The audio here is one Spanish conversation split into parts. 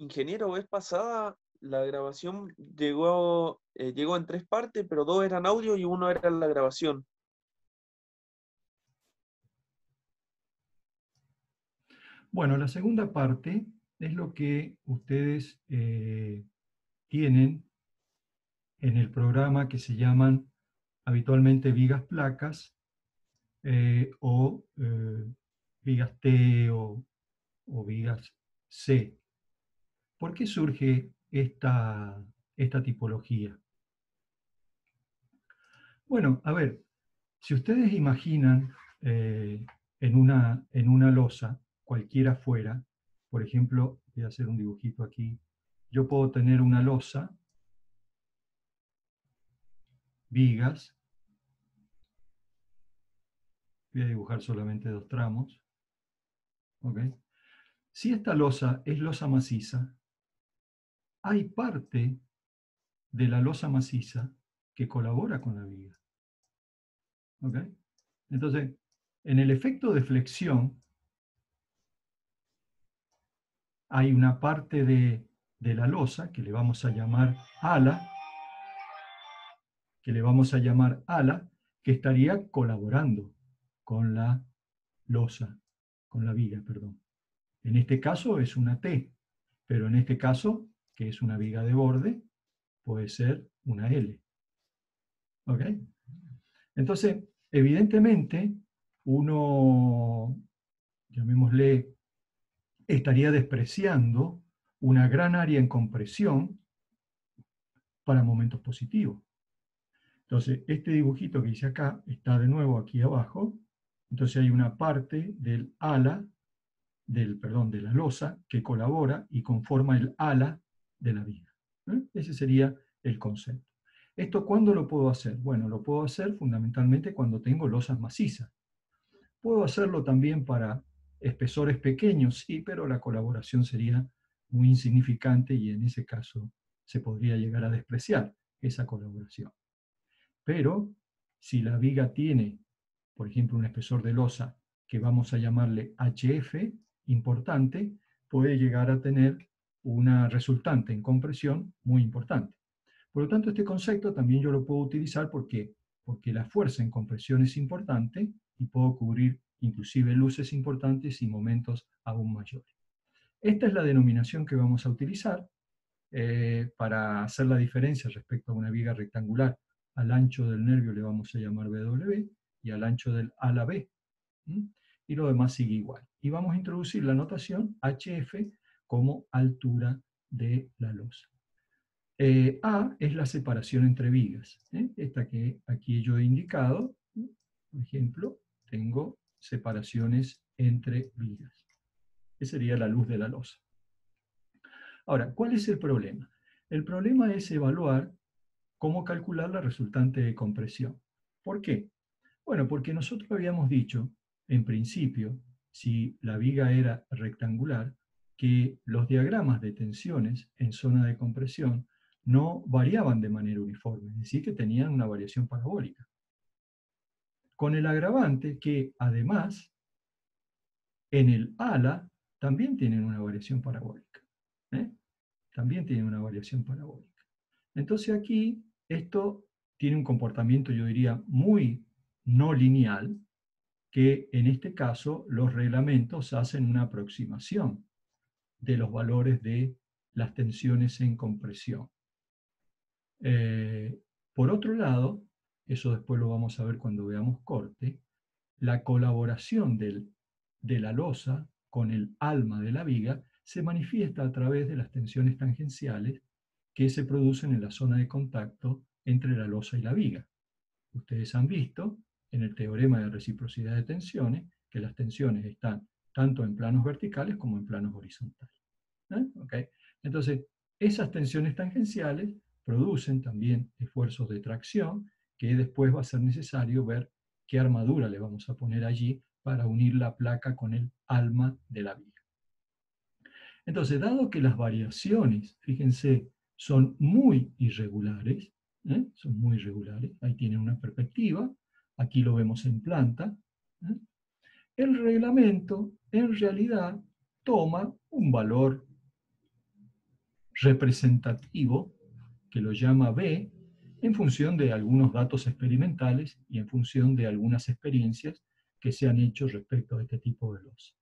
Ingeniero, vez pasada la grabación llegó en tres partes, pero dos eran audio y uno era la grabación. Bueno, la segunda parte es lo que ustedes tienen en el programa que se llaman habitualmente vigas placas o vigas T o vigas C. ¿Por qué surge esta tipología? Bueno, a ver, si ustedes imaginan en una losa, cualquiera fuera, por ejemplo, voy a hacer un dibujito aquí, yo puedo tener una losa, vigas, voy a dibujar solamente dos tramos, ¿ok? Si esta losa es losa maciza, hay parte de la losa maciza que colabora con la viga, ¿ok? Entonces, en el efecto de flexión, hay una parte de la losa que le vamos a llamar ala, que estaría colaborando con la losa, con la viga, perdón. En este caso es una T, pero en este caso, que es una viga de borde, puede ser una L. ¿Ok? Entonces, evidentemente, uno, llamémosle, estaría despreciando una gran área en compresión para momentos positivos. Entonces, este dibujito que hice acá está de nuevo aquí abajo. Entonces hay una parte del ala, de la losa, que colabora y conforma el ala de la viga. Ese sería el concepto. ¿Esto cuándo lo puedo hacer? Bueno, lo puedo hacer fundamentalmente cuando tengo losas macizas. Puedo hacerlo también para espesores pequeños, sí, pero la colaboración sería muy insignificante y en ese caso se podría llegar a despreciar esa colaboración. Pero si la viga tiene, por ejemplo, un espesor de losa que vamos a llamarle HF, importante, puede llegar a tener una resultante en compresión muy importante. Por lo tanto, este concepto también yo lo puedo utilizar porque la fuerza en compresión es importante y puedo cubrir inclusive luces importantes y momentos aún mayores. Esta es la denominación que vamos a utilizar para hacer la diferencia respecto a una viga rectangular. Al ancho del nervio le vamos a llamar BW y al ancho del ala B. Y lo demás sigue igual. Y vamos a introducir la notación HF como altura de la losa. A es la separación entre vigas. Esta que aquí yo he indicado, por ejemplo, tengo separaciones entre vigas. Esa sería la luz de la losa. Ahora, ¿cuál es el problema? El problema es evaluar cómo calcular la resultante de compresión. ¿Por qué? Bueno, porque nosotros habíamos dicho, en principio, si la viga era rectangular, que los diagramas de tensiones en zona de compresión no variaban de manera uniforme, es decir, que tenían una variación parabólica. Con el agravante que, además, en el ala también tienen una variación parabólica. También tienen una variación parabólica. Entonces aquí esto tiene un comportamiento, yo diría, muy no lineal, que en este caso los reglamentos hacen una aproximación de los valores de las tensiones en compresión. Por otro lado, eso después lo vamos a ver cuando veamos corte, la colaboración de la losa con el alma de la viga se manifiesta a través de las tensiones tangenciales que se producen en la zona de contacto entre la losa y la viga. Ustedes han visto en el teorema de reciprocidad de tensiones que las tensiones están tanto en planos verticales como en planos horizontales. ¿Okay? Entonces, esas tensiones tangenciales producen también esfuerzos de tracción que después va a ser necesario ver qué armadura le vamos a poner allí para unir la placa con el alma de la viga. Entonces, dado que las variaciones, fíjense, son muy irregulares, ahí tienen una perspectiva, aquí lo vemos en planta, el reglamento en realidad toma un valor representativo que lo llama B en función de algunos datos experimentales y en función de algunas experiencias que se han hecho respecto a este tipo de losa.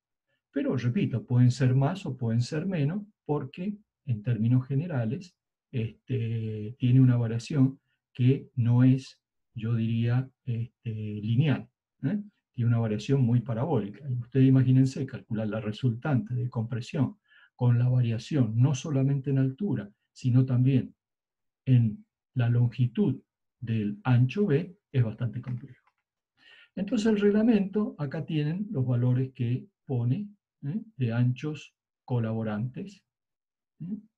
Pero, repito, pueden ser más o pueden ser menos porque, en términos generales, tiene una variación que no es, yo diría, lineal. Tiene una variación muy parabólica. Y ustedes imagínense calcular la resultante de compresión con la variación no solamente en altura, sino también en la longitud del ancho B, es bastante complejo. Entonces el reglamento, acá tienen los valores que pone de anchos colaborantes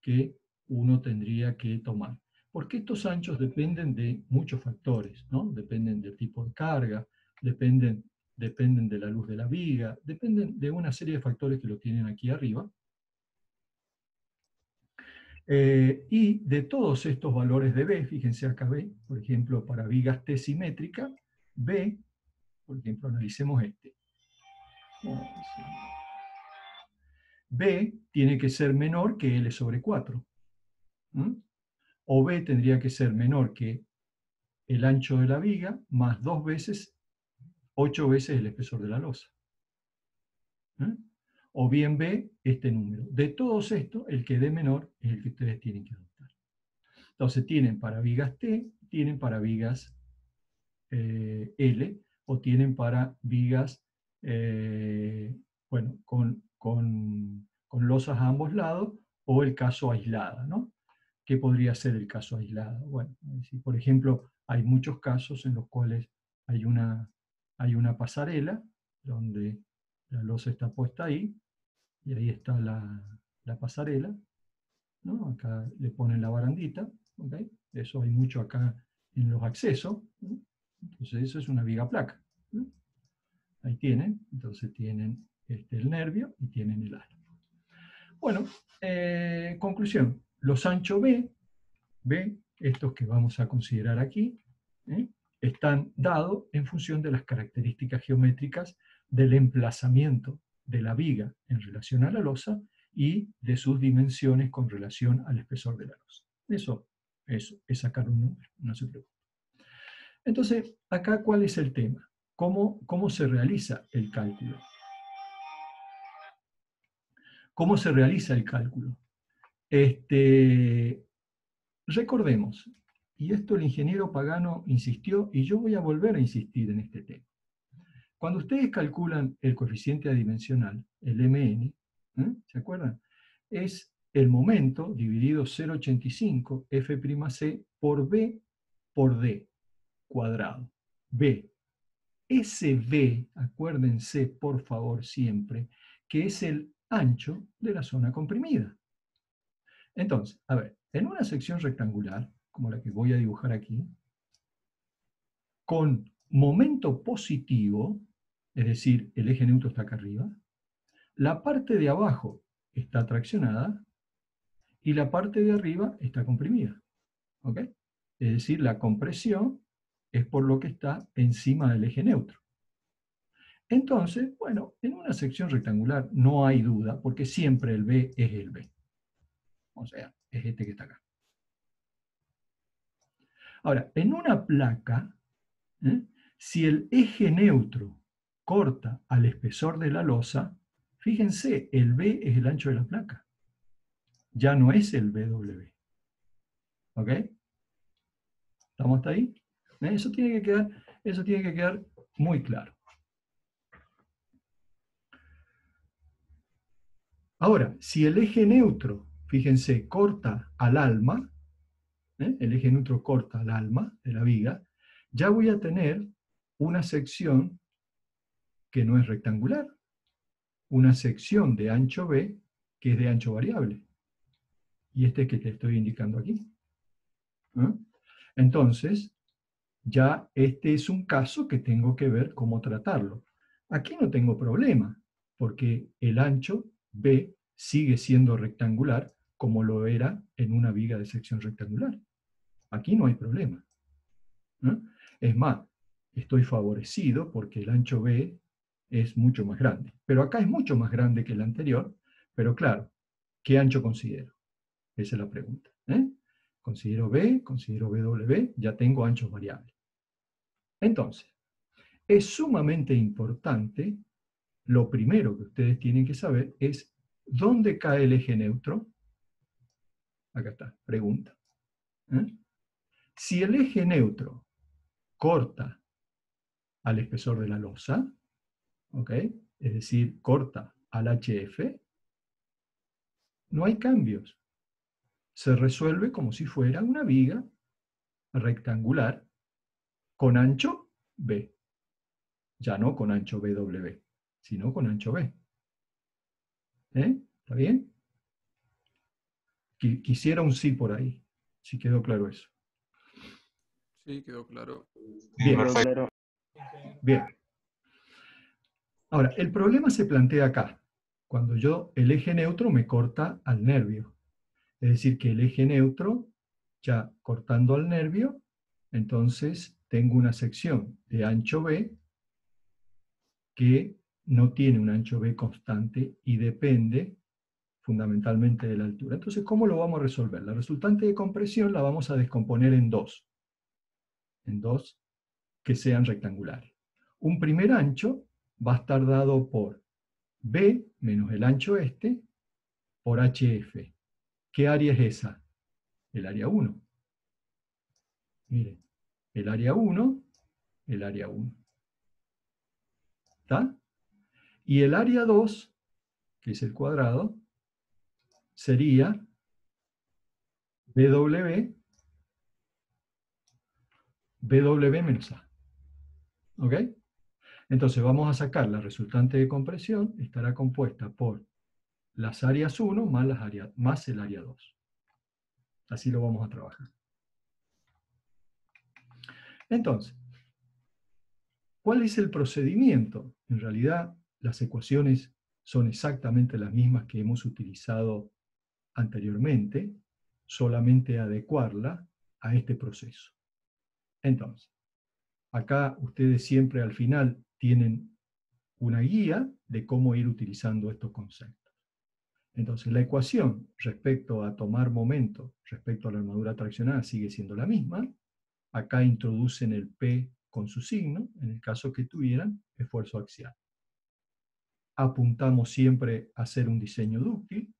que uno tendría que tomar. Porque estos anchos dependen de muchos factores, ¿no? Dependen del tipo de carga, dependen de la luz de la viga, dependen de una serie de factores que lo tienen aquí arriba. Y de todos estos valores de B, fíjense acá B, por ejemplo, para vigas T simétrica, B, por ejemplo, analicemos este. B tiene que ser menor que L sobre 4. O B tendría que ser menor que el ancho de la viga más 2 veces, 8 veces el espesor de la losa. O bien B, este número. De todos estos, el que dé menor es el que ustedes tienen que adoptar. Entonces tienen para vigas T, tienen para vigas L, o tienen para vigas, bueno, con losas a ambos lados, o el caso aislada, ¿no? ¿Qué podría ser el caso aislado? Bueno, si por ejemplo hay muchos casos en los cuales hay una pasarela donde la losa está puesta ahí, y ahí está la pasarela, ¿no? Acá le ponen la barandita, ¿okay? Eso hay mucho acá en los accesos, ¿no? Entonces eso es una viga placa, ¿no? Ahí tienen, entonces tienen el nervio y tienen el ala. Bueno, conclusión, los anchos B, estos que vamos a considerar aquí, están dados en función de las características geométricas del emplazamiento de la viga en relación a la losa y de sus dimensiones con relación al espesor de la losa. Eso es sacar un número, no se preocupe. Entonces, acá, ¿cuál es el tema? ¿Cómo se realiza el cálculo? ¿Cómo se realiza el cálculo? Recordemos, y esto el ingeniero Pagano insistió, y yo voy a volver a insistir en este tema. Cuando ustedes calculan el coeficiente adimensional, el MN, ¿se acuerdan? Es el momento dividido 0,85 F'C por B por D cuadrado. B. Ese B, acuérdense por favor siempre, que es el ancho de la zona comprimida. Entonces, a ver, en una sección rectangular, como la que voy a dibujar aquí, con momento positivo, es decir, el eje neutro está acá arriba, la parte de abajo está traccionada y la parte de arriba está comprimida. ¿Ok? Es decir, la compresión es por lo que está encima del eje neutro. Entonces, bueno, en una sección rectangular no hay duda, porque siempre el B es el B. O sea, es este que está acá. Ahora, en una placa, si el eje neutro corta al espesor de la losa, fíjense, el B es el ancho de la placa. Ya no es el BW. ¿Ok? ¿Estamos hasta ahí? Eso tiene que quedar muy claro. Ahora, si el eje neutro, fíjense, corta al alma, el eje neutro corta al alma de la viga, ya voy a tener una sección que no es rectangular, una sección de ancho B que es de ancho variable. Y este que te estoy indicando aquí. Entonces, ya este es un caso que tengo que ver cómo tratarlo. Aquí no tengo problema, porque el ancho B sigue siendo rectangular como lo era en una viga de sección rectangular. Aquí no hay problema. Es más, estoy favorecido porque el ancho B es mucho más grande. Pero acá es mucho más grande que el anterior, pero claro, ¿qué ancho considero? Esa es la pregunta. Considero B, considero BW, ya tengo anchos variables. Entonces, es sumamente importante, lo primero que ustedes tienen que saber es ¿dónde cae el eje neutro? Acá está, pregunta. Si el eje neutro corta al espesor de la losa, ¿ok? Es decir, corta al HF, no hay cambios. Se resuelve como si fuera una viga rectangular con ancho B. Ya no con ancho BW, sino con ancho B. ¿Está bien? Quisiera un sí por ahí, si quedó claro eso. Sí, quedó claro. Bien, Claro. bien. Ahora, el problema se plantea acá, cuando el eje neutro me corta al nervio. Es decir, que el eje neutro, ya cortando al nervio, entonces tengo una sección de ancho B que no tiene un ancho B constante y depende fundamentalmente de la altura. Entonces, ¿cómo lo vamos a resolver? La resultante de compresión la vamos a descomponer en dos que sean rectangulares. Un primer ancho va a estar dado por B menos el ancho este por HF. ¿Qué área es esa? El área 1. Miren, el área 1, el área 1. ¿Está? Y el área 2, que es el cuadrado, sería BW menos A. ¿Ok? Entonces vamos a sacar la resultante de compresión, estará compuesta por las áreas 1 más el área 2. Así lo vamos a trabajar. Entonces, ¿cuál es el procedimiento? En realidad, las ecuaciones son exactamente las mismas que hemos utilizado anteriormente, solamente adecuarla a este proceso. Entonces, acá ustedes siempre al final tienen una guía de cómo ir utilizando estos conceptos. Entonces, la ecuación respecto a tomar momento, respecto a la armadura traccionada, sigue siendo la misma. Acá introducen el P con su signo, en el caso que tuvieran esfuerzo axial. Apuntamos siempre a hacer un diseño dúctil,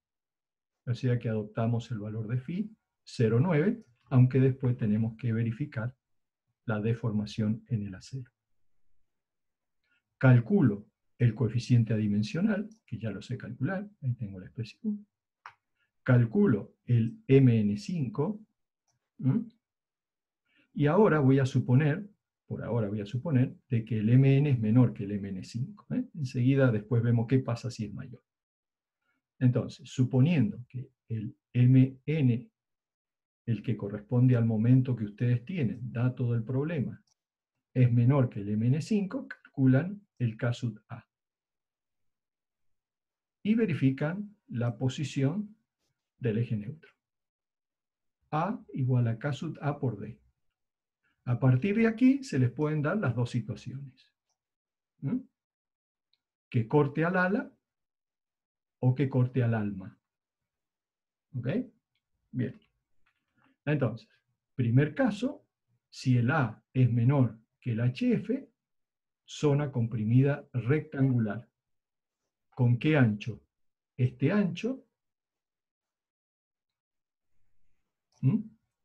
o sea que adoptamos el valor de phi 0,9, aunque después tenemos que verificar la deformación en el acero. Calculo el coeficiente adimensional, que ya lo sé calcular, ahí tengo la expresión. Calculo el MN5, y ahora voy a suponer, por ahora voy a suponer, de que el MN es menor que el MN5. Enseguida después vemos qué pasa si es mayor. Entonces, suponiendo que el MN, el que corresponde al momento que ustedes tienen, dato del problema, es menor que el MN5, calculan el K sub A. Y verifican la posición del eje neutro. A igual a K sub A por D. A partir de aquí se les pueden dar las dos situaciones. ¿No? Que corte al ala o que corte al alma. ¿Ok? Bien. Entonces, primer caso, si el A es menor que el HF, zona comprimida rectangular. ¿Con qué ancho? Este ancho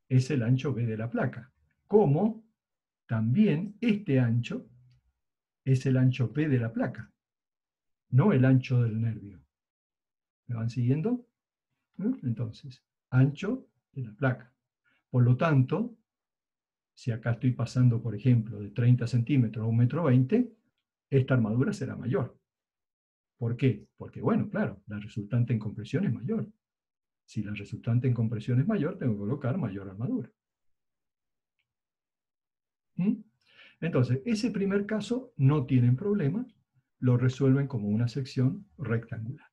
es el ancho B de la placa. Como también este ancho es el ancho B de la placa, no el ancho del nervio. ¿Me van siguiendo? Entonces, ancho de la placa. Por lo tanto, si acá estoy pasando, por ejemplo, de 30 centímetros a 1,20 m, esta armadura será mayor. ¿Por qué? Porque, bueno, claro, la resultante en compresión es mayor. Si la resultante en compresión es mayor, tengo que colocar mayor armadura. Entonces, ese primer caso no tienen problema, lo resuelven como una sección rectangular.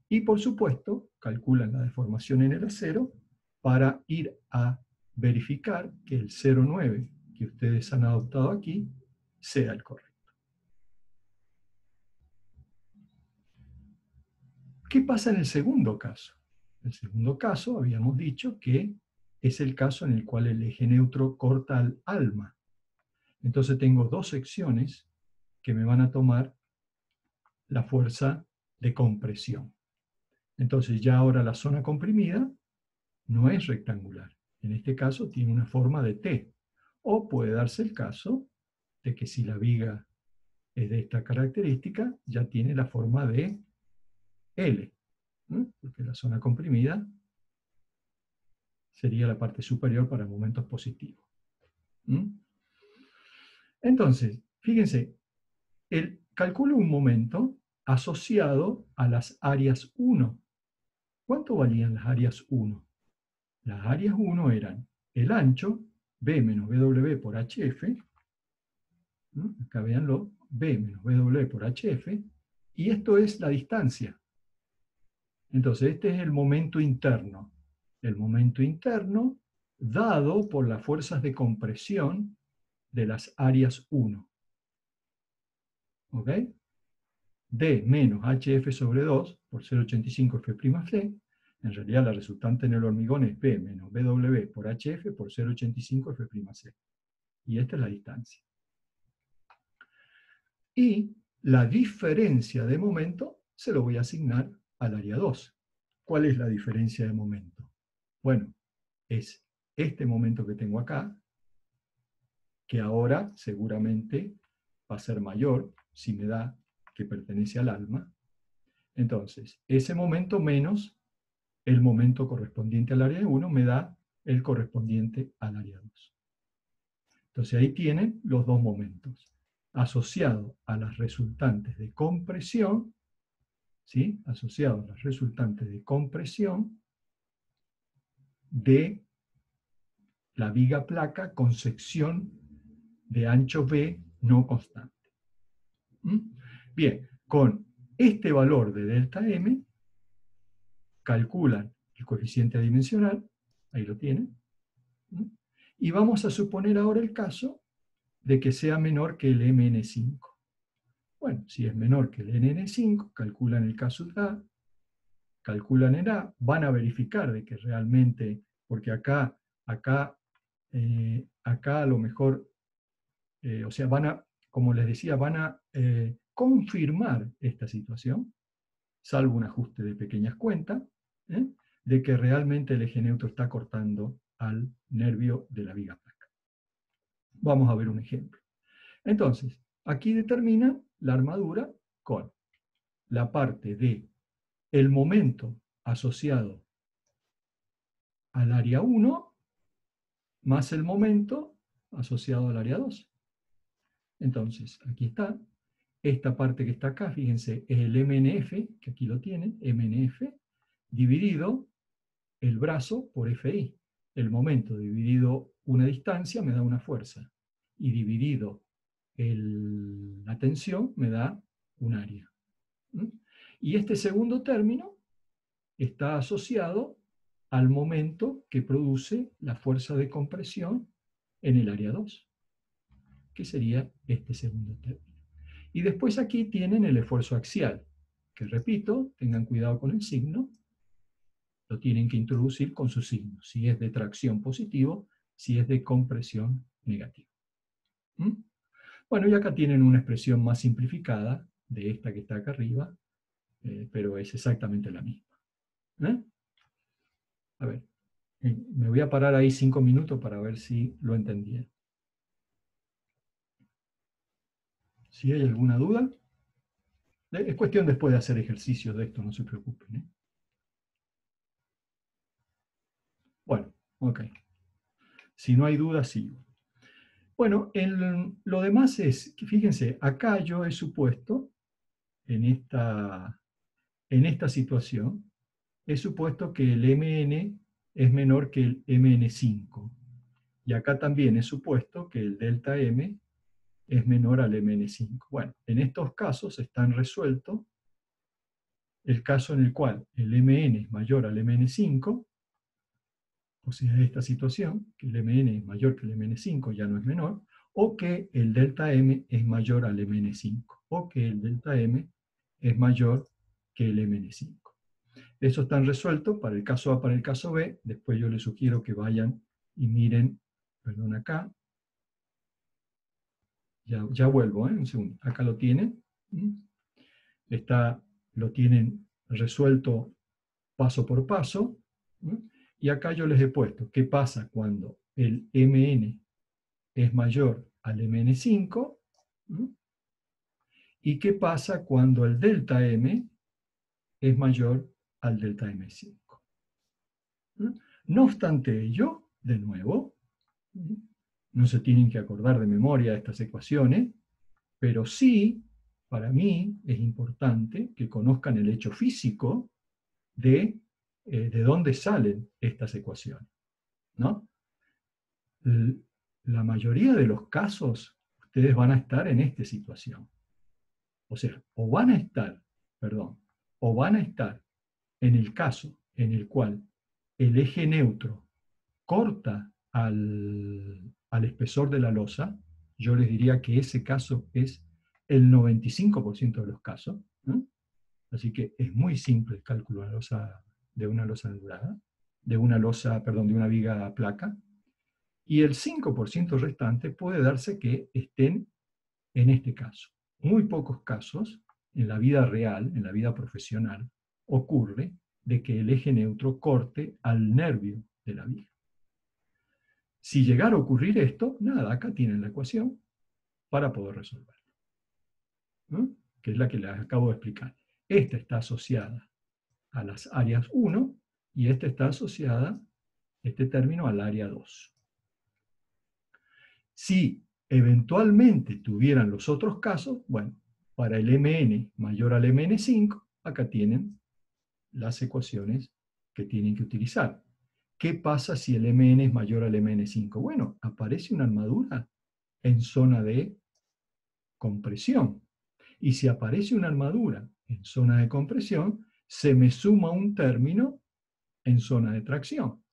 Y por supuesto, calculan la deformación en el acero para ir a verificar que el 0,9 que ustedes han adoptado aquí sea el correcto. ¿Qué pasa en el segundo caso? El segundo caso, habíamos dicho que es el caso en el cual el eje neutro corta al alma. Entonces tengo dos secciones que me van a tomar la fuerza de compresión. Entonces ya ahora la zona comprimida no es rectangular. En este caso tiene una forma de T. O puede darse el caso de que si la viga es de esta característica, ya tiene la forma de L, ¿no? Porque la zona comprimida sería la parte superior para momentos positivos. ¿Mm? Entonces, fíjense, calculo un momento asociado a las áreas 1. ¿Cuánto valían las áreas 1? Las áreas 1 eran el ancho, B menos BW por HF, ¿no? Acá véanlo, B menos BW por HF, y esto es la distancia. Entonces, este es el momento interno. El momento interno dado por las fuerzas de compresión de las áreas 1. ¿Ok? D menos HF sobre 2 por 0,85 F'C. En realidad la resultante en el hormigón es B menos BW por HF por 0,85 F'C. Y esta es la distancia. Y la diferencia de momento se lo voy a asignar al área 2. ¿Cuál es la diferencia de momento? Bueno, es este momento que tengo acá, que ahora seguramente va a ser mayor si me da que pertenece al alma. Entonces, ese momento menos el momento correspondiente al área 1 me da el correspondiente al área 2. Entonces ahí tienen los dos momentos, asociado a las resultantes de compresión, ¿sí? Asociado a las resultantes de compresión de la viga placa con sección de ancho B no constante. ¿Mm? Bien, con este valor de delta M, calculan el coeficiente adimensional, ahí lo tienen, ¿Mm? Y vamos a suponer ahora el caso de que sea menor que el MN5. Bueno, si es menor que el NN5, calculan el caso de A, calculan el A, van a verificar de que realmente, porque acá a lo mejor, o sea, van a, como les decía, van a confirmar esta situación, salvo un ajuste de pequeñas cuentas, de que realmente el eje neutro está cortando al nervio de la viga placa. Vamos a ver un ejemplo. Entonces, aquí determina la armadura con la parte de el momento asociado al área 1 más el momento asociado al área 2. Entonces, aquí está. Esta parte que está acá, fíjense, es el MNF, que aquí lo tienen, MNF, dividido el brazo por FI. El momento dividido una distancia me da una fuerza. Y dividido la tensión me da un área. ¿Mm? Y este segundo término está asociado al momento que produce la fuerza de compresión en el área 2, que sería este segundo término. Y después aquí tienen el esfuerzo axial, que repito, tengan cuidado con el signo, lo tienen que introducir con su signo, si es de tracción positivo, si es de compresión negativo. ¿Mm? Bueno, y acá tienen una expresión más simplificada de esta que está acá arriba, pero es exactamente la misma. A ver, me voy a parar ahí 5 minutos para ver si lo entendieron. Si hay alguna duda, es cuestión después de hacer ejercicios de esto, no se preocupen. Bueno, ok. Si no hay duda, sigo. Bueno, lo demás es, que fíjense, acá yo he supuesto, en esta situación, he supuesto que el MN es menor que el MN5. Y acá también he supuesto que el delta M es menor al MN5. Bueno, en estos casos están resueltos el caso en el cual el MN es mayor al MN5, o sea, esta situación, que el MN es mayor que el MN5, ya no es menor, o que el delta M es mayor al MN5, o que el delta M es mayor que el MN5. Eso está resuelto para el caso A, para el caso B. Después yo les sugiero que vayan y miren, perdón, acá. Ya vuelvo, un segundo. Acá lo tienen. Lo tienen resuelto paso por paso. Y acá yo les he puesto qué pasa cuando el Mn es mayor al Mn5 y qué pasa cuando el delta M es mayor al delta M5. No obstante ello, de nuevo, no se tienen que acordar de memoria estas ecuaciones, pero sí, para mí, es importante que conozcan el hecho físico de dónde salen estas ecuaciones, ¿no? La mayoría de los casos, ustedes van a estar en esta situación. O sea, o van a estar en el caso en el cual el eje neutro corta al espesor de la losa. Yo les diría que ese caso es el 95% de los casos. Así que es muy simple el cálculo de una losa ondulada, de una viga placa. Y el 5% restante puede darse que estén en este caso. Muy pocos casos en la vida real, en la vida profesional, ocurre de que el eje neutro corte al nervio de la viga. Si llegara a ocurrir esto, nada, acá tienen la ecuación para poder resolverlo, ¿no? Que es la que les acabo de explicar. Esta está asociada a las áreas 1 y esta está asociada, este término, al área 2. Si eventualmente tuvieran los otros casos, bueno, para el Mn mayor al Mn5, acá tienen las ecuaciones que tienen que utilizar. ¿Qué pasa si el Mn es mayor al Mn5? Bueno, aparece una armadura en zona de compresión. Y si aparece una armadura en zona de compresión, se me suma un término en zona de tracción.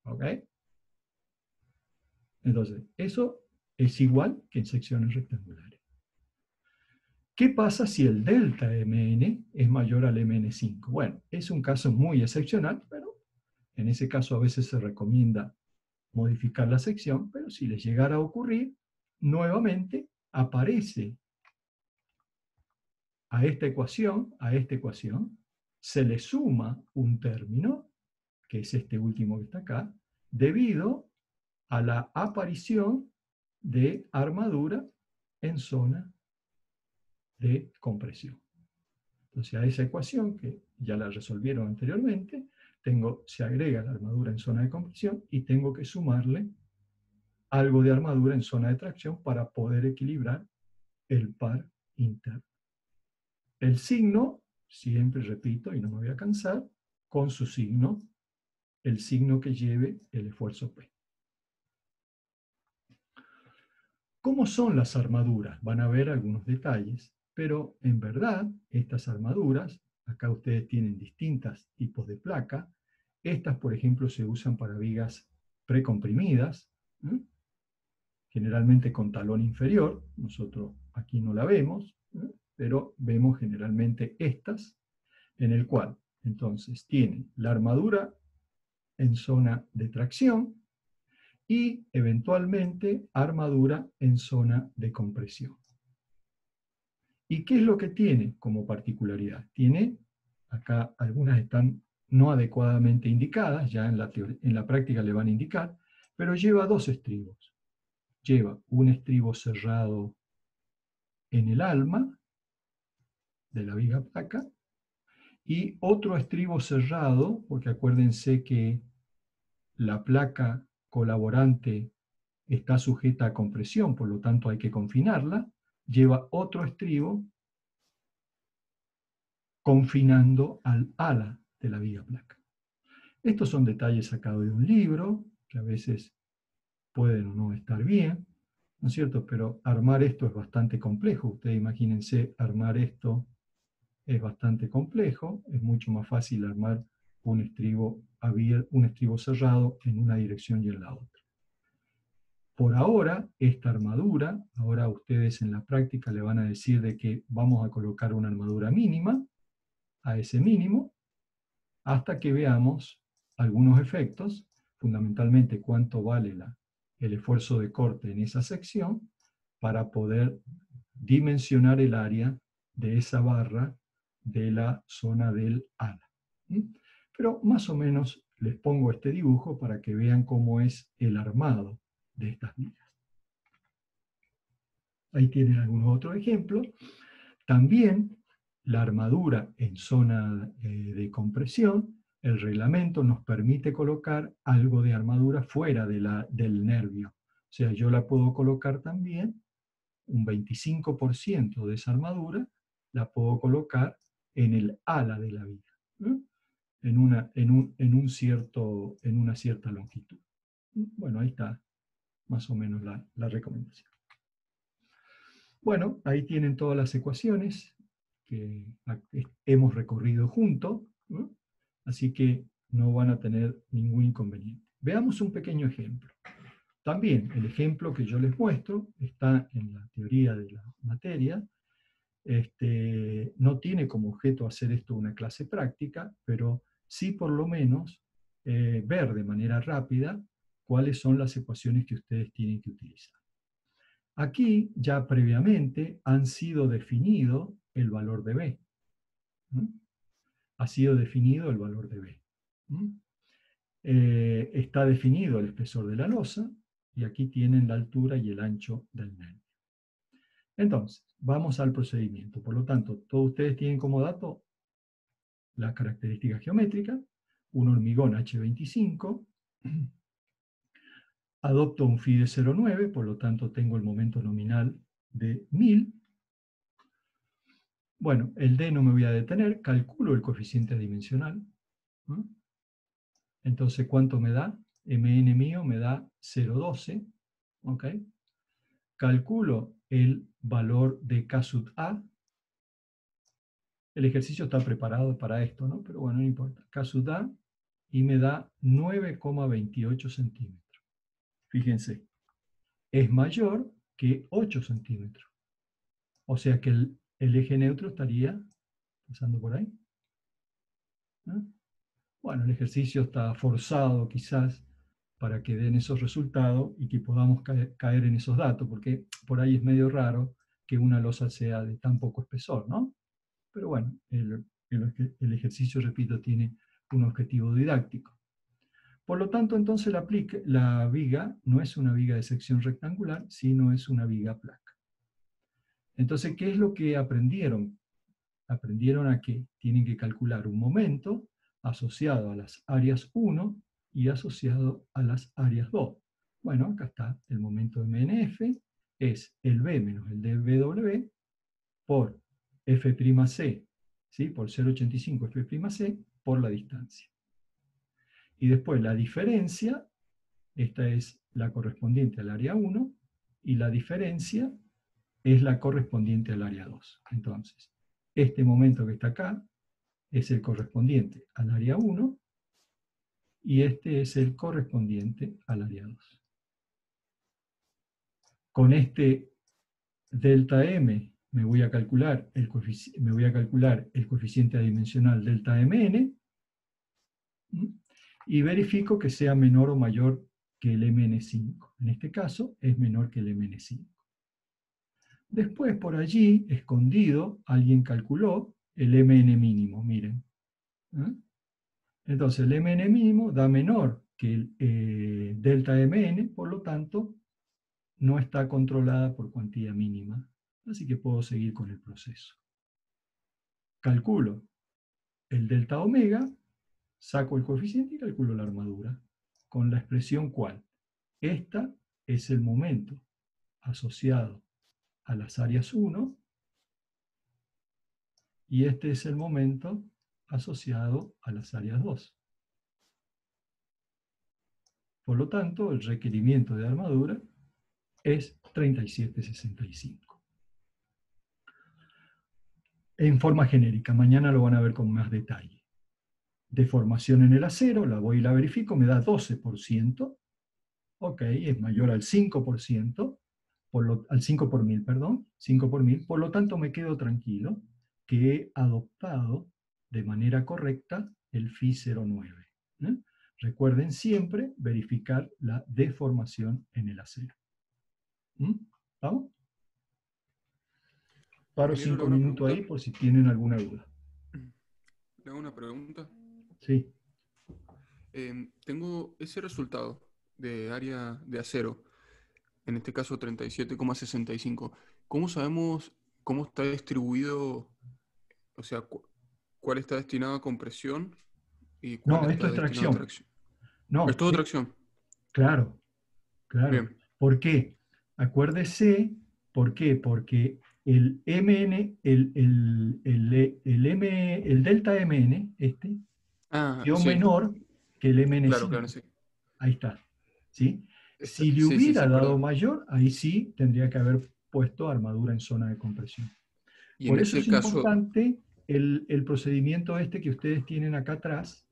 ¿Ok? Entonces, eso es igual que en secciones rectangulares. ¿Qué pasa si el delta Mn es mayor al Mn5? Bueno, es un caso muy excepcional, pero en ese caso a veces se recomienda modificar la sección, pero si les llegara a ocurrir, nuevamente aparece a esta ecuación, se le suma un término, que es este último que está acá, debido a la aparición de armadura en zona de compresión. Entonces a esa ecuación, que ya la resolvieron anteriormente, se agrega la armadura en zona de compresión y tengo que sumarle algo de armadura en zona de tracción para poder equilibrar el par interno. El signo, siempre repito y no me voy a cansar, con su signo, el signo que lleve el esfuerzo P. ¿Cómo son las armaduras? Van a ver algunos detalles, pero en verdad estas armaduras, acá ustedes tienen distintos tipos de placa. Estas, por ejemplo, se usan para vigas precomprimidas, generalmente con talón inferior. Nosotros aquí no la vemos, pero vemos generalmente estas, en el cual entonces tienen la armadura en zona de tracción y eventualmente armadura en zona de compresión. ¿Y qué es lo que tiene como particularidad? Tiene, acá algunas están no adecuadamente indicadas, ya en la práctica le van a indicar, pero lleva dos estribos. Lleva un estribo cerrado en el alma de la viga placa y otro estribo cerrado, porque acuérdense que la placa colaborante está sujeta a compresión, por lo tanto hay que confinarla, lleva otro estribo confinando al ala de la viga placa. Estos son detalles sacados de un libro, que a veces pueden o no estar bien, ¿no es cierto? Pero armar esto es bastante complejo. Ustedes imagínense, armar esto es bastante complejo, es mucho más fácil armar un estribo cerrado en una dirección y en la otra. Por ahora, esta armadura, ahora ustedes en la práctica le van a decir de que vamos a colocar una armadura mínima, a ese mínimo hasta que veamos algunos efectos, fundamentalmente cuánto vale el esfuerzo de corte en esa sección para poder dimensionar el área de esa barra de la zona del ala. Pero más o menos les pongo este dibujo para que vean cómo es el armado de estas vigas. Ahí tienen algunos otros ejemplos. También la armadura en zona de compresión, el reglamento nos permite colocar algo de armadura fuera del nervio. O sea, yo la puedo colocar también, un 25% de esa armadura, la puedo colocar en el ala de la viga, en una cierta longitud. Bueno, ahí está más o menos la recomendación. Bueno, ahí tienen todas las ecuaciones que hemos recorrido juntos, ¿no? Así que no van a tener ningún inconveniente. Veamos un pequeño ejemplo. También el ejemplo que yo les muestro está en la teoría de la materia. No tiene como objeto hacer esto una clase práctica, pero sí por lo menos ver de manera rápida cuáles son las ecuaciones que ustedes tienen que utilizar. Aquí ya previamente han sido definido el valor de B. Ha sido definido el valor de B. Está definido el espesor de la losa y aquí tienen la altura y el ancho del nervio. Entonces, vamos al procedimiento. Por lo tanto, todos ustedes tienen como dato las características geométricas, un hormigón H25, adopto un phi de 0,9, por lo tanto tengo el momento nominal de 1000. Bueno, el D no me voy a detener, calculo el coeficiente adimensional. Entonces, ¿cuánto me da? Mn mío me da 0,12. ¿Ok? Calculo el valor de K sub A. El ejercicio está preparado para esto, ¿no? Pero bueno, no importa. K sub A y me da 9,28 centímetros. Fíjense, es mayor que 8 centímetros. O sea que el eje neutro estaría pasando por ahí. ¿No? Bueno, el ejercicio está forzado quizás para que den esos resultados y que podamos caer en esos datos, porque por ahí es medio raro que una losa sea de tan poco espesor, ¿no? Pero bueno, el ejercicio, repito, tiene un objetivo didáctico. Por lo tanto, entonces la viga no es una viga de sección rectangular, sino es una viga placa. Entonces, ¿qué es lo que aprendieron? Aprendieron a que tienen que calcular un momento asociado a las áreas 1 y asociado a las áreas 2. Bueno, acá está el momento MNF, es el B menos el dBW por F'C, ¿sí? Por 0,85 F'C por la distancia. Y después la diferencia, esta es la correspondiente al área 1, y la diferencia es la correspondiente al área 2. Entonces, este momento que está acá es el correspondiente al área 1, y este es el correspondiente al área 2. Con este delta M me voy a calcular el coeficiente adimensional delta Mn, y verifico que sea menor o mayor que el Mn5. En este caso es menor que el Mn5. Después por allí, escondido, alguien calculó el Mn mínimo, miren. Entonces el Mn mínimo da menor que el delta Mn, por lo tanto, no está controlada por cuantía mínima. Así que puedo seguir con el proceso. Calculo el delta omega, saco el coeficiente y calculo la armadura. Con la expresión ¿cuál? Esta es el momento asociado a las áreas 1 y este es el momento asociado a las áreas 2. Por lo tanto, el requerimiento de armadura es 3765. En forma genérica, mañana lo van a ver con más detalle. Deformación en el acero, la voy y la verifico, me da 12%. Ok, es mayor al 5%, al 5 por 1000, perdón, 5 por 1000. Por lo tanto, me quedo tranquilo que he adoptado de manera correcta el Fi 09. ¿eh? Recuerden siempre verificar la deformación en el acero. ¿Vamos? Paro Ingeniero, le 5 hago una minutos pregunta. ahí por si tienen alguna duda. Le hago una pregunta. Sí. Tengo ese resultado de área de acero, en este caso 37,65. ¿Cómo sabemos cómo está distribuido, o sea, cuál está destinado a compresión y cuál No, esto está es destinado a tracción. tracción? Es No, todo tracción. claro, claro. Bien. ¿Por qué? Acuérdese, ¿por qué? Porque el MN, el delta MN, Ah, dio sí, menor que el claro, claro, MN5. sí. Ahí está. ¿Sí? Si le Sí, sí, hubiera sí, dado perdón. mayor, ahí sí tendría que haber puesto armadura en zona de compresión. Y en Por eso ese es caso, importante el procedimiento que ustedes tienen acá atrás.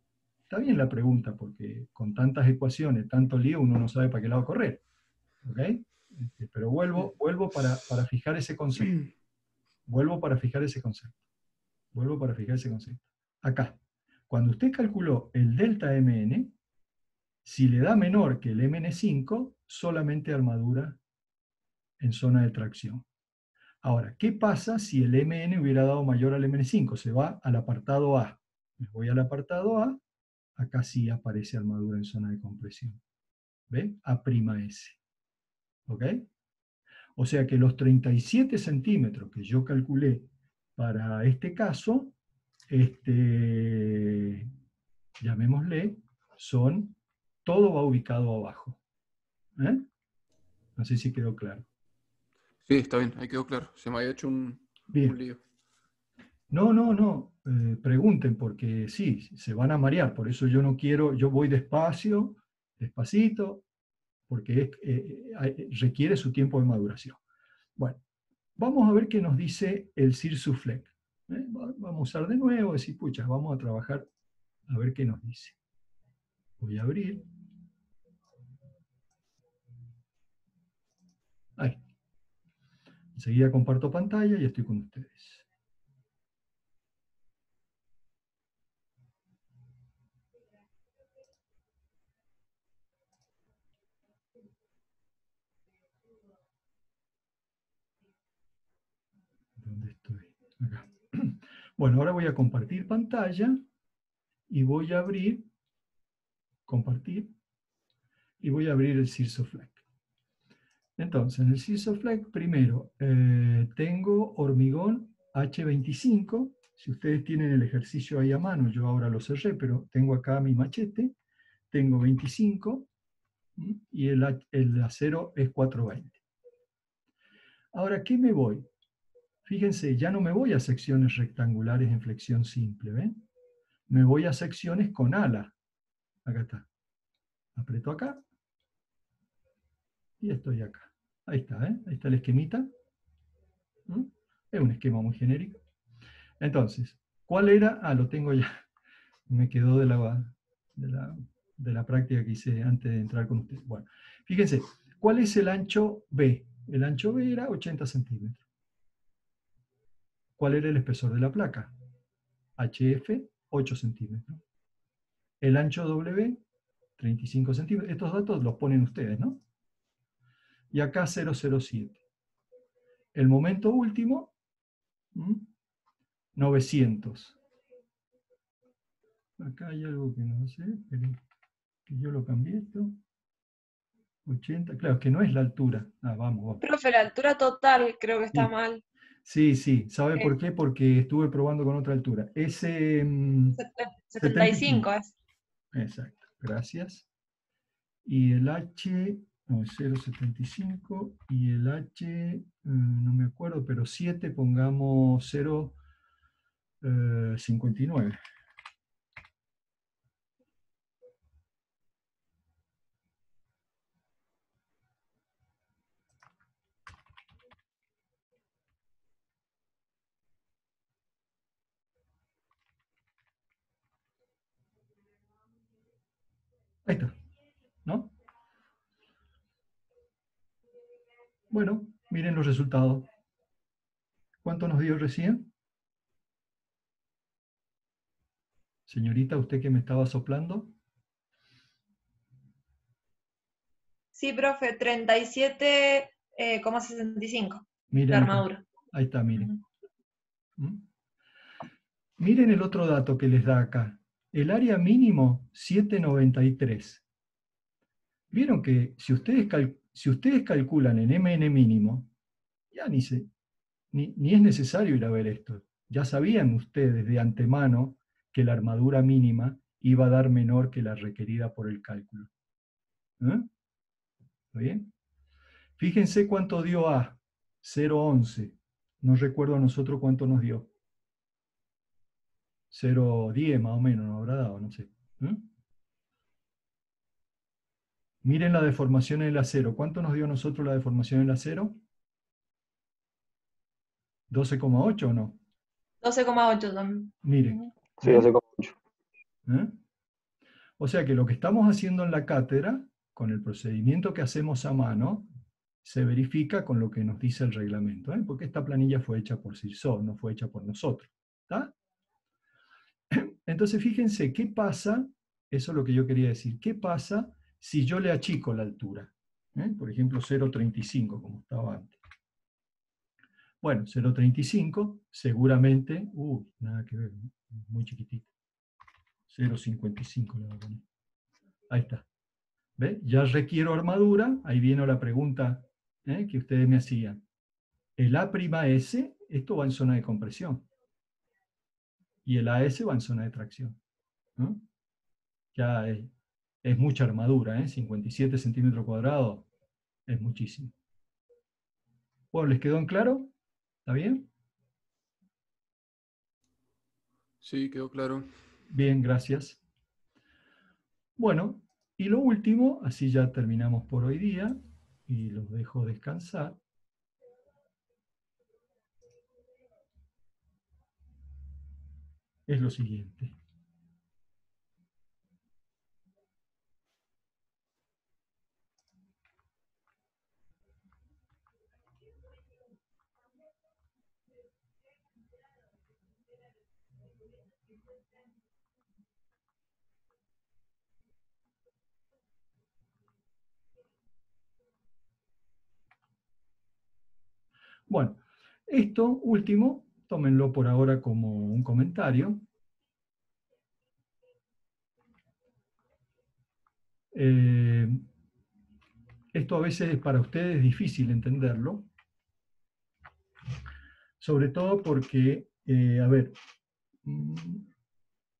Está bien la pregunta, porque con tantas ecuaciones, tanto lío, uno no sabe para qué lado correr. ¿Ok? Pero vuelvo para fijar ese concepto. Vuelvo para fijar ese concepto. Vuelvo para fijar ese concepto. Acá, cuando usted calculó el delta MN, si le da menor que el MN5, solamente armadura en zona de tracción. Ahora, ¿qué pasa si el MN hubiera dado mayor al MN5? Se va al apartado A. Me voy al apartado A, acá sí aparece armadura en zona de compresión. ¿Ve? A'S. ¿Ok? O sea que los 37 centímetros que yo calculé para este caso, llamémosle, todo va ubicado abajo. ¿Eh? No sé si quedó claro. sí, está bien, ahí quedó claro. Se me había hecho un Bien. lío. No, no, no. Pregunten porque sí, se van a marear. Por eso yo no quiero, yo voy despacio, despacito, porque requiere su tiempo de maduración. Bueno, vamos a ver qué nos dice el Sirsuflex. Vamos a usar de nuevo, decir, pucha, vamos a trabajar a ver qué nos dice. Voy a abrir. Ahí. Enseguida comparto pantalla y estoy con ustedes. ¿Dónde estoy? Acá. Bueno, ahora voy a compartir pantalla y voy a abrir, compartir, y voy a abrir el Sirsoflex. Entonces, en el Sirsoflex, primero, tengo hormigón H25. Si ustedes tienen el ejercicio ahí a mano, yo ahora lo cerré, pero tengo acá mi machete. Tengo 25 y el acero es 420. Ahora, ¿qué me voy? Fíjense, ya no me voy a secciones rectangulares en flexión simple, ¿ven? Me voy a secciones con ala. Acá está. Aprieto acá y estoy acá. Ahí está, ¿eh? Ahí está el esquemita. Es un esquema muy genérico. Entonces, ¿cuál era? Ah, lo tengo ya. Me quedó de la práctica que hice antes de entrar con ustedes. Bueno, fíjense, ¿cuál es el ancho B? El ancho B era 80 centímetros. ¿Cuál era el espesor de la placa? HF, 8 centímetros. El ancho W, 35 centímetros. Estos datos los ponen ustedes, ¿no? Y acá 007. El momento último, 900. Acá hay algo que no sé, pero que yo lo cambié esto. 80, claro, que no es la altura. Ah, vamos. Profe, la altura total creo que está Sí, mal. sí, sí. ¿Sabe por Eh, qué? Porque estuve probando con otra altura. Ese 75 75. es. Exacto, gracias. Y el H, no, es 0,75. Y el H, no me acuerdo, pero 7, pongamos 0,59. Ahí está, ¿no? Bueno, miren los resultados. ¿Cuánto nos dio recién? Señorita, ¿usted que me estaba soplando? Sí, profe, 37,65 Miren la acá. armadura. Ahí está, miren. Ujú. ¿Mm? Miren el otro dato que les da acá. El área mínimo, 793. Vieron que si ustedes calculan en MN mínimo, ya ni es necesario ir a ver esto. Ya sabían ustedes de antemano que la armadura mínima iba a dar menor que la requerida por el cálculo. ¿Eh? ¿Está bien? Fíjense cuánto dio A, 0,11. No recuerdo a nosotros cuánto nos dio. 0,10 más o menos nos habrá dado, no sé. ¿Eh? Miren la deformación en el acero. ¿Cuánto nos dio a nosotros la deformación en el acero? ¿12,8 o no? 12,8 también. Miren. Ujú. Sí, ¿Ven? hace como mucho. ¿Eh? O sea que lo que estamos haciendo en la cátedra, con el procedimiento que hacemos a mano, se verifica con lo que nos dice el reglamento, ¿eh? Porque esta planilla fue hecha por CIRSO, no fue hecha por nosotros. ¿Está? Entonces fíjense, ¿qué pasa? Eso es lo que yo quería decir. ¿Qué pasa si yo le achico la altura? Por ejemplo, 0,35, como estaba antes. Bueno, 0,35 seguramente, nada que ver, muy chiquitito. 0,55 le voy a poner. Ahí está. ¿Ve? Ya requiero armadura, ahí viene la pregunta que ustedes me hacían. El A'S, esto va en zona de compresión. Y el AS va en zona de tracción. ¿No? Ya es mucha armadura, 57 centímetros cuadrados es muchísimo. Bueno, ¿les quedó en claro? ¿Está bien? Sí, quedó claro. Bien, gracias. Bueno, y lo último, así ya terminamos por hoy día, y los dejo descansar. Es lo siguiente. Bueno, esto último, tómenlo por ahora como un comentario. Esto a veces es para ustedes difícil entenderlo, sobre todo porque,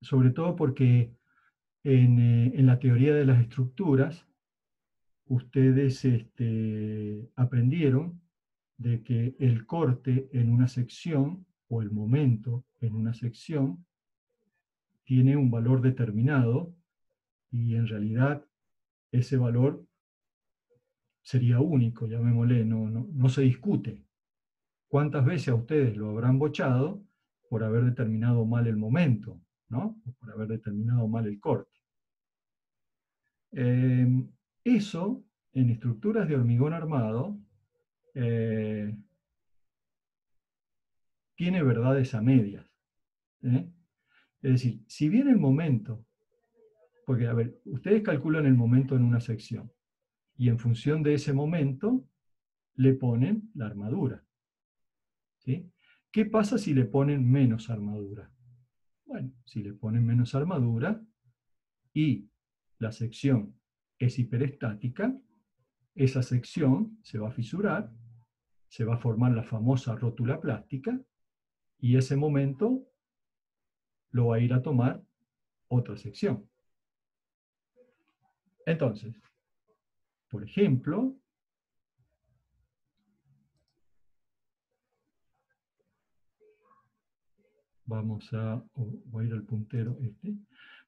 sobre todo porque en la teoría de las estructuras, ustedes aprendieron de que el corte en una sección o el momento en una sección tiene un valor determinado y en realidad ese valor sería único, llamémosle, no se discute. ¿Cuántas veces a ustedes lo habrán bochado por haber determinado mal el momento, ¿no? O por haber determinado mal el corte? Eso, en estructuras de hormigón armado, tiene verdades a medias. ¿Eh? Es decir, si bien el momento, porque, a ver, ustedes calculan el momento en una sección, y en función de ese momento, le ponen la armadura. ¿Sí? ¿Qué pasa si le ponen menos armadura? Bueno, si le ponen menos armadura y la sección es hiperestática, esa sección se va a fisurar, se va a formar la famosa rótula plástica y ese momento lo va a ir a tomar otra sección. Entonces, por ejemplo, voy a ir al puntero este.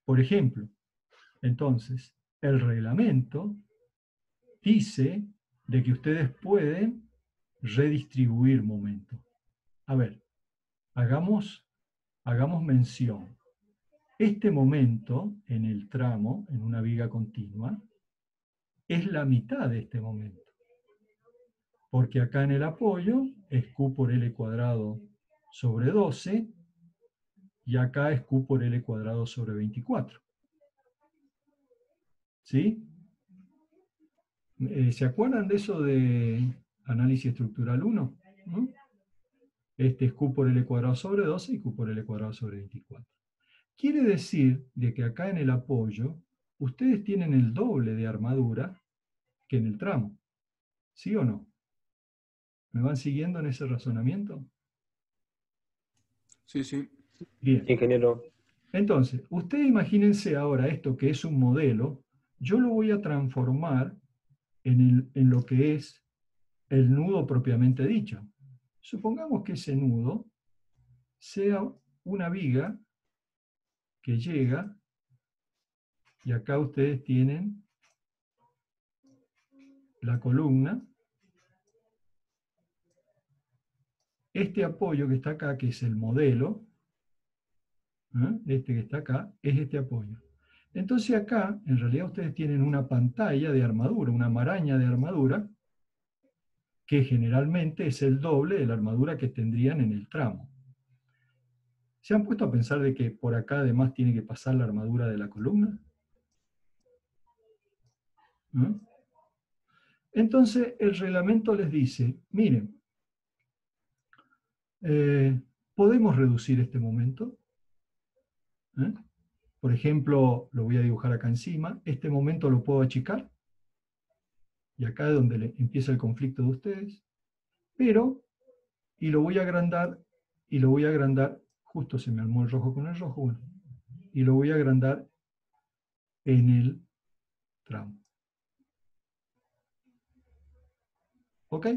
Por ejemplo, entonces, el reglamento dice de que ustedes pueden redistribuir momento. A ver, hagamos mención. Este momento en el tramo, en una viga continua, es la mitad de este momento. Porque acá en el apoyo es Q por L cuadrado sobre 12, y acá es Q por L cuadrado sobre 24. ¿Sí? ¿Se acuerdan de eso de análisis estructural 1? ¿Mm? Este es Q por L cuadrado sobre 12 y Q por L cuadrado sobre 24. Quiere decir de que acá en el apoyo, ustedes tienen el doble de armadura que en el tramo. ¿Sí o no? ¿Me van siguiendo en ese razonamiento? Sí, sí. Bien. Ingeniero. Entonces, ustedes imagínense ahora esto que es un modelo, yo lo voy a transformar en lo que es el nudo propiamente dicho. Supongamos que ese nudo sea una viga que llega, y acá ustedes tienen la columna. Este apoyo que está acá, que es el modelo, este que está acá, es este apoyo. Entonces acá, en realidad ustedes tienen una pantalla de armadura, una maraña de armadura, que generalmente es el doble de la armadura que tendrían en el tramo. ¿Se han puesto a pensar de que por acá además tiene que pasar la armadura de la columna? ¿No? Entonces el reglamento les dice, miren, podemos reducir este momento. Por ejemplo, lo voy a dibujar acá encima, este momento lo puedo achicar, y acá es donde empieza el conflicto de ustedes, pero, y lo voy a agrandar, justo se me armó el rojo con el rojo, bueno, y lo voy a agrandar en el tramo. ¿Ok?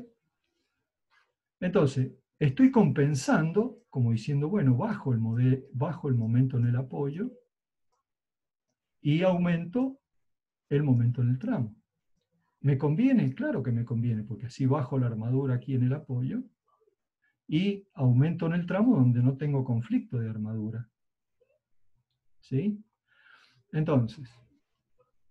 Entonces, estoy compensando, como diciendo, bueno, bajo el momento en el apoyo y aumento el momento en el tramo. ¿Me conviene? Claro que me conviene, porque así bajo la armadura aquí en el apoyo y aumento en el tramo donde no tengo conflicto de armadura. ¿Sí? Entonces,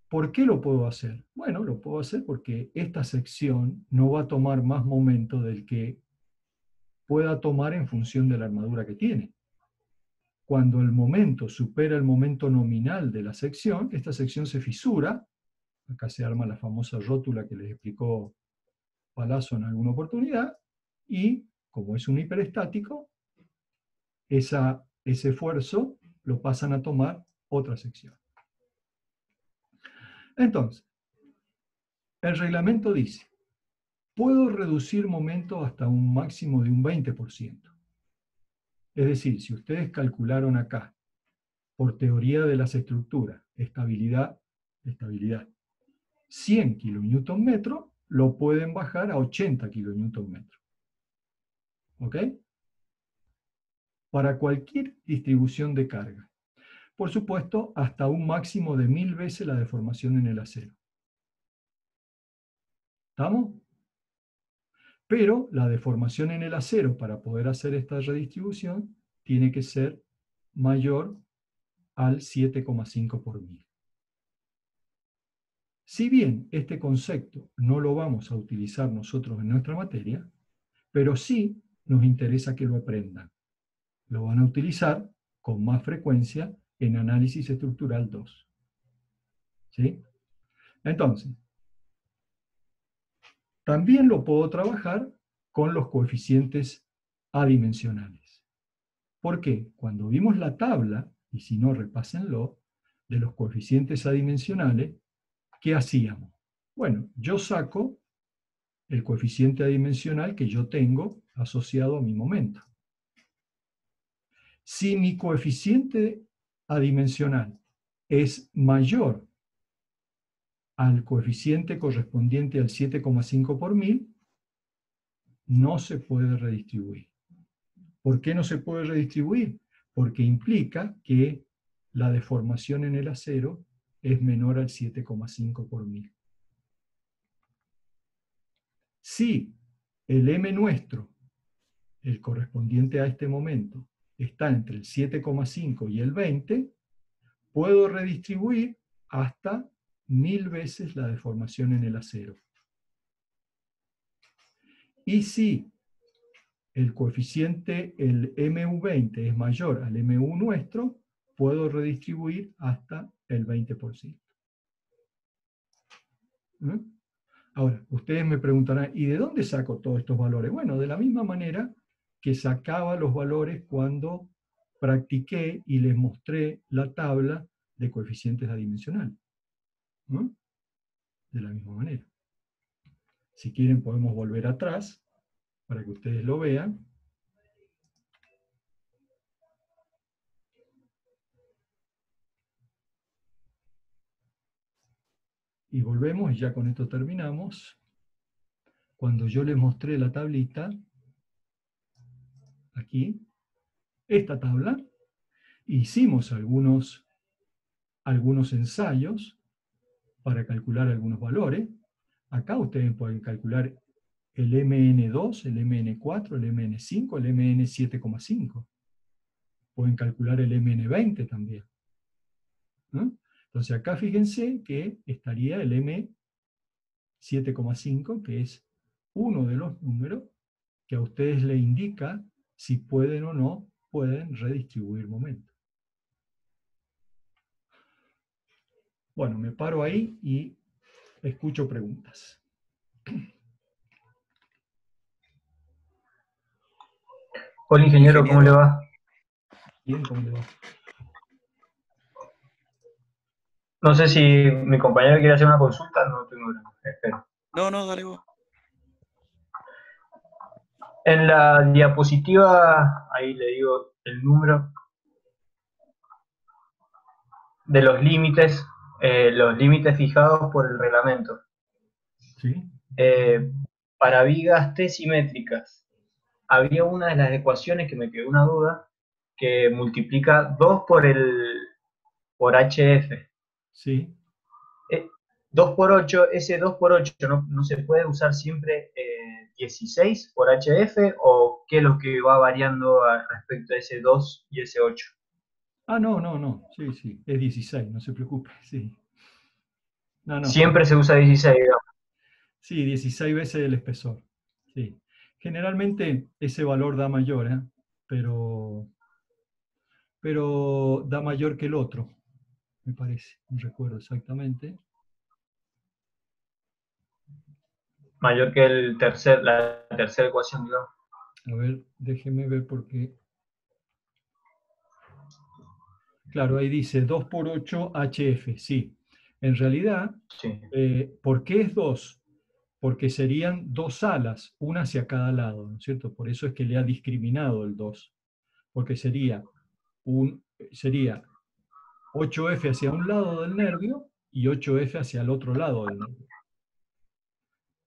¿por qué lo puedo hacer? Bueno, lo puedo hacer porque esta sección no va a tomar más momento del que pueda tomar en función de la armadura que tiene. Cuando el momento supera el momento nominal de la sección, esta sección se fisura, acá se arma la famosa rótula que les explicó Palazzo en alguna oportunidad, y como es un hiperestático, ese esfuerzo lo pasan a tomar otra sección. Entonces, el reglamento dice, puedo reducir momento hasta un máximo de un 20%. Es decir, si ustedes calcularon acá, por teoría de las estructuras, estabilidad, 100 kN, lo pueden bajar a 80 kN. ¿Ok? Para cualquier distribución de carga. Por supuesto, hasta un máximo de 1000 veces la deformación en el acero. ¿Estamos? Pero la deformación en el acero, para poder hacer esta redistribución, tiene que ser mayor al 7,5 por 1000. Si bien este concepto no lo vamos a utilizar nosotros en nuestra materia, pero sí nos interesa que lo aprendan. Lo van a utilizar con más frecuencia en análisis estructural 2. ¿Sí? Entonces, también lo puedo trabajar con los coeficientes adimensionales. ¿Por qué? Cuando vimos la tabla, y si no, repásenlo, de los coeficientes adimensionales, ¿qué hacíamos? Bueno, yo saco el coeficiente adimensional que yo tengo asociado a mi momento. Si mi coeficiente adimensional es mayor al coeficiente correspondiente al 7,5 por 1000, no se puede redistribuir. ¿Por qué no se puede redistribuir? Porque implica que la deformación en el acero es menor al 7,5 por 1000. Si el M nuestro, el correspondiente a este momento, está entre el 7,5 y el 20, puedo redistribuir hasta 1000 veces la deformación en el acero. Y si el coeficiente, el MU20 es mayor al MU nuestro, puedo redistribuir hasta el 20%. ¿Eh? Ahora, ustedes me preguntarán, ¿y de dónde saco todos estos valores? Bueno, de la misma manera que sacaba los valores cuando practiqué y les mostré la tabla de coeficientes adimensionales. ¿No? De la misma manera. Si quieren podemos volver atrás para que ustedes lo vean. Y volvemos, y ya con esto terminamos. Cuando yo les mostré la tablita, aquí, esta tabla, hicimos algunos ensayos para calcular algunos valores. Acá ustedes pueden calcular el MN2, el MN4, el MN5, el MN7,5. Pueden calcular el MN20 también. ¿No? Entonces acá fíjense que estaría el M7,5, que es uno de los números que a ustedes les indica si pueden o no pueden redistribuir momentos. Bueno, me paro ahí y escucho preguntas. Hola ingeniero, ¿cómo le va? Bien, ¿cómo le va? No sé si mi compañero quiere hacer una consulta, no tengo problema, espero. No, dale vos. En la diapositiva, ahí le digo el número de los límites fijados por el reglamento. ¿Sí? Para vigas T simétricas, había una de las ecuaciones que me quedó una duda, que multiplica 2 por HF. Sí. 2 por 8, ese 2 por 8 no se puede usar siempre 16 por HF, o qué es lo que va variando respecto a ese 2 y ese 8. Ah, no. Sí. Es 16, no se preocupe. Sí. No. Siempre se usa 16, digamos. Sí, 16 veces el espesor. Sí. Generalmente ese valor da mayor, ¿eh? Pero da mayor que el otro, me parece. No recuerdo exactamente. Mayor que la tercera ecuación, digamos. A ver, déjeme ver por qué. Claro, ahí dice 2 por 8 HF, sí. En realidad, Sí. ¿por qué es 2? Porque serían dos alas, una hacia cada lado, ¿no es cierto? Por eso es que le ha discriminado el 2. Porque sería 8F hacia un lado del nervio y 8F hacia el otro lado del nervio.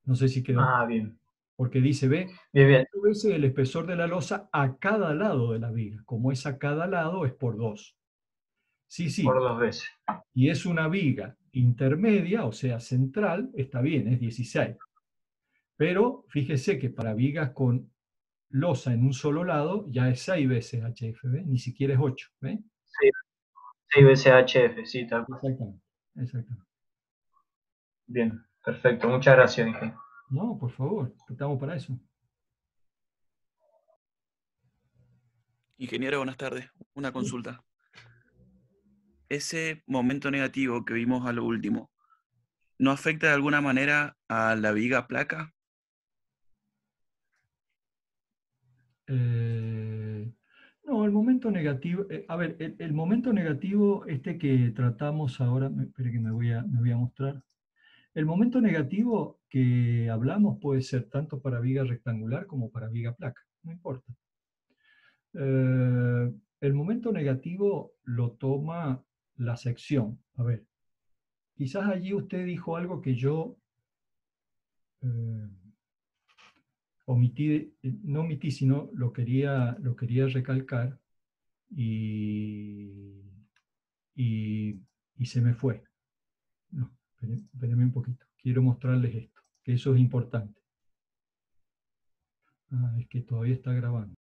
No sé si quedó. Ah, bien. Porque dice, ve, Bien. 8 veces el espesor de la losa a cada lado de la viga. Como es a cada lado, es por 2. Sí. Por 2 veces. Y es una viga intermedia, o sea, central, está bien, es 16. Pero fíjese que para vigas con losa en un solo lado ya es 6 veces HF, ¿ve? Ni siquiera es 8, ¿ve? Sí, 6 veces HF, sí, tal cual. Exactamente. Bien, perfecto. Muchas gracias, ingeniero. No, por favor, estamos para eso. Ingeniero, buenas tardes. Una consulta. Ese momento negativo que vimos a lo último, ¿no afecta de alguna manera a la viga placa? No, el momento negativo, a ver, el momento negativo que tratamos ahora, espere que me voy a mostrar. El momento negativo que hablamos puede ser tanto para viga rectangular como para viga placa, no importa. El momento negativo lo toma la sección. A ver, quizás allí usted dijo algo que yo no omití, sino lo quería recalcar y se me fue. No, espérenme un poquito. Quiero mostrarles esto, que eso es importante. Es que todavía está grabando.